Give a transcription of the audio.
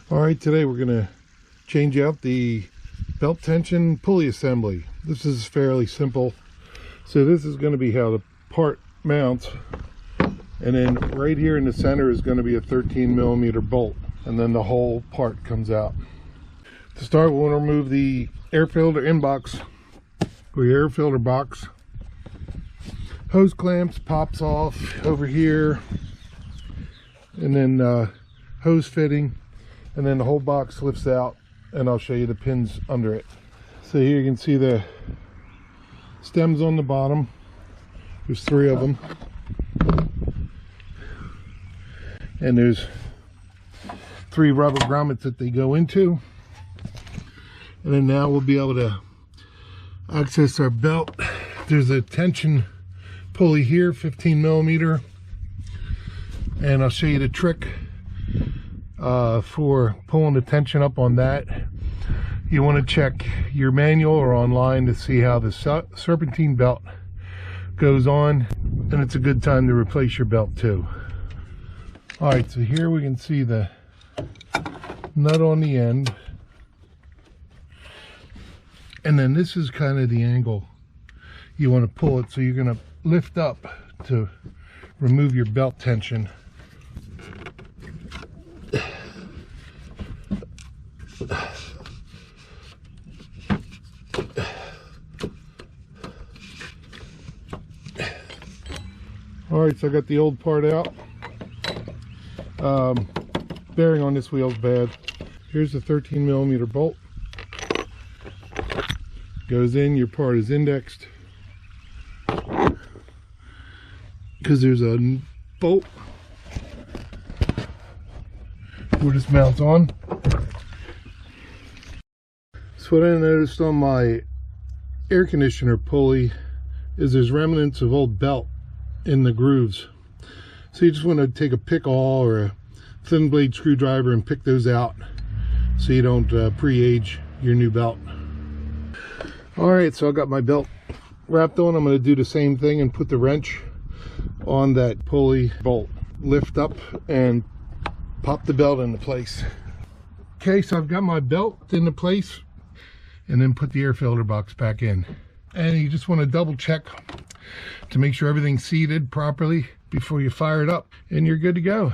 All right, today we're going to change out the belt tension pulley assembly. This is fairly simple. So this is going to be how the part mounts, and then right here in the center is going to be a 13mm bolt, and then the whole part comes out. To start, we want to remove the air filter inbox or your air filter box. Hose clamps pops off over here, and then hose fitting, and then the whole box lifts out, and I'll show you the pins under it. So here you can see the stems on the bottom. There's 3 of them, and there's 3 rubber grommets that they go into. And then now we'll be able to access our belt. There's a tension pulley here, 15mm, and I'll show you the trick for pulling the tension up on that. You want to check your manual or online to see how the serpentine belt goes on, and it's a good time to replace your belt too. All right, so here we can see the nut on the end, and then this is kind of the angle you want to pull it. So you're going to lift up to remove your belt tension. All right, so I got the old part out. Bearing on this wheel is bad. Here's the 13mm bolt. Goes in, your part is indexed, because there's a bolt where this mounts on. So what I noticed on my air conditioner pulley is there's remnants of old belt in the grooves. So you just want to take a pick-awl or a thin blade screwdriver and pick those out so you don't pre-age your new belt. All right, so I got my belt wrapped on. I'm going to do the same thing and put the wrench on that pulley bolt. Lift up and pop the belt into place. Okay, so I've got my belt into place, and then put the air filter box back in. And you just want to double check to make sure everything's seated properly before you fire it up, and you're good to go.